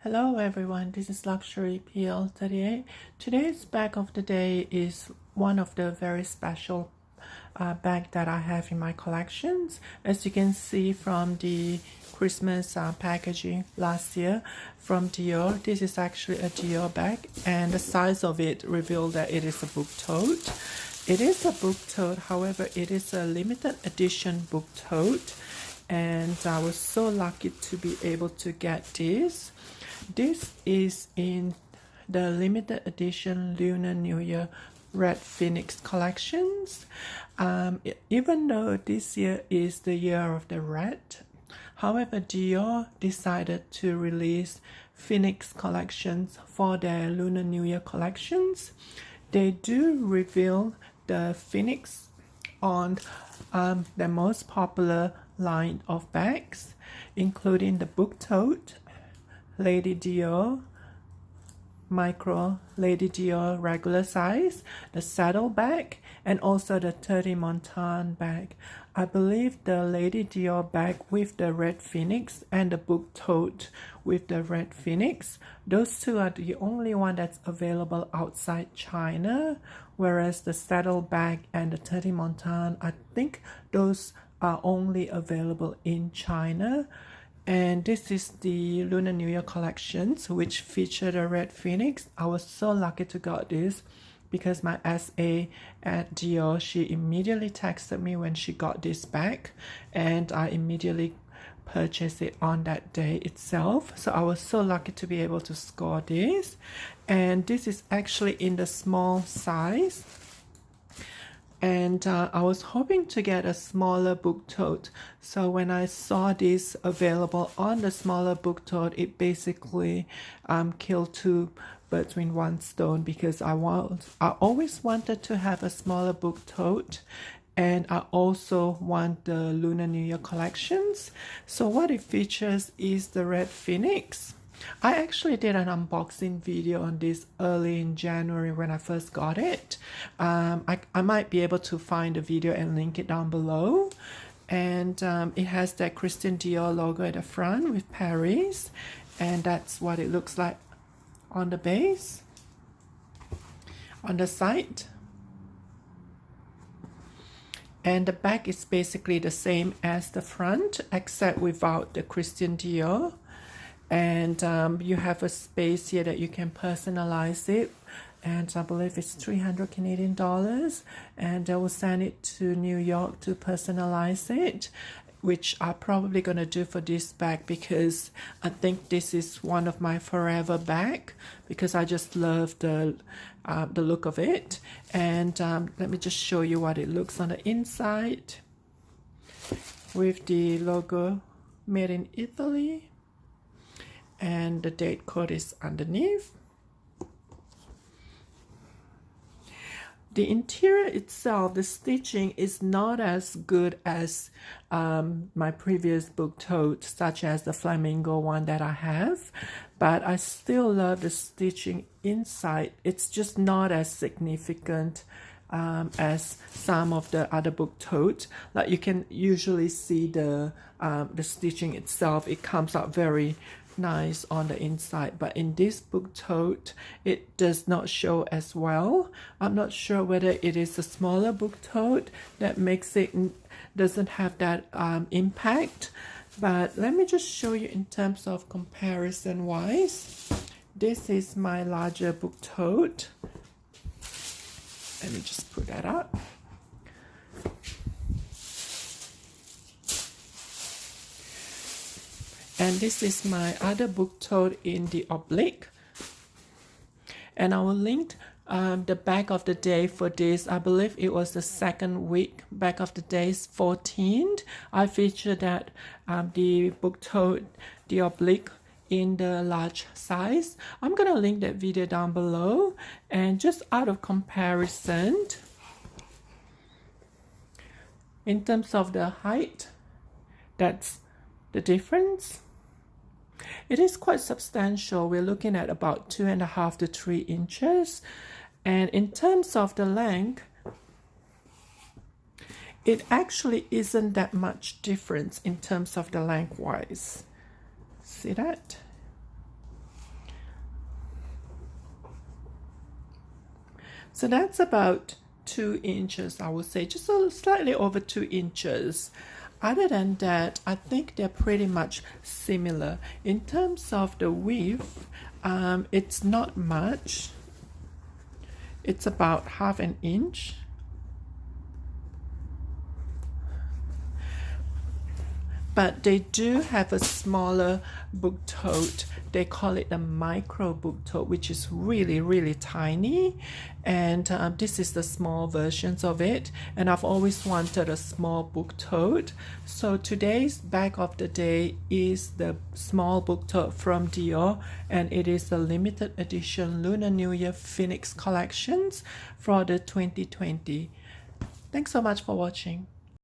Hello everyone, this is Luxury PL38. Today's bag of the day is one of the very special bag that I have in my collections. As you can see from the Christmas packaging last year from Dior, this is actually a Dior bag, and the size of it revealed that it is a book tote. It is a book tote, however, it is a limited edition book tote, and I was so lucky to be able to get this. This is in the limited edition Lunar New Year Red Phoenix collections. Even though this year is the year of the red, however, Dior decided to release Phoenix collections for their Lunar New Year collections. They do reveal the Phoenix on the most popular line of bags, including the book tote, Lady Dior micro, Lady Dior regular size, the saddle bag, and also the Tote bag. I believe the Lady Dior bag with the red phoenix and the book tote with the red phoenix, those two are the only one that's available outside China, whereas the saddle bag and the Tote I think those are only available in China. And this is the Lunar New Year collections, which feature the red phoenix. I was so lucky to got this because my SA at Dior, she immediately texted me when she got this bag, and I immediately purchased it on that day itself. So I was so lucky to be able to score this, and this is actually in the small size. And I was hoping to get a smaller book tote. So when I saw this available on the smaller book tote, it basically killed two birds with one stone, because I always wanted to have a smaller book tote, and I also want the Lunar New Year collections. So what it features is the red phoenix. I actually did an unboxing video on this early in January when I first got it. I might be able to find the video and link it down below. And it has that Christian Dior logo at the front with Paris, and that's what it looks like on the base, on the side. And the back is basically the same as the front, except without the Christian Dior. And you have a space here that you can personalize it, and I believe it's 300 Canadian dollars, and they will send it to New York to personalize it, which I'm probably gonna do for this bag, because I think this is one of my forever bag, because I just love the look of it. And let me just show you what it looks on the inside with the logo made in Italy. And the date code is underneath. The interior itself, the stitching is not as good as my previous book tote, such as the flamingo one that I have, but I still love the stitching inside. It's just not as significant as some of the other book totes. Like you can usually see the stitching itself, it comes out very nice on the inside, but in this book tote it does not show as well. I'm not sure whether it is a smaller book tote that makes it doesn't have that impact, but let me just show you in terms of comparison wise. This is my larger book tote. Let me just put that up. And this is my other book tote in the oblique. And I will link the bag of the day for this. I believe it was the second week, bag of the day's 14th. I featured that the book tote, the oblique, in the large size. I'm gonna link that video down below. And just out of comparison, in terms of the height, that's the difference. It is quite substantial. We're looking at about 2.5 to 3 inches. And in terms of the length, it actually isn't that much difference in terms of the lengthwise. See that? So that's about 2 inches, I would say, just slightly over 2 inches. Other than that, I think they're pretty much similar. In terms of the width, it's not much. It's about half an inch. But they do have a smaller book tote. They call it a micro book tote, which is really, really tiny. And this is the small versions of it. And I've always wanted a small book tote. So today's bag of the day is the small book tote from Dior. And it is the limited edition Lunar New Year Phoenix collections for the 2020. Thanks so much for watching.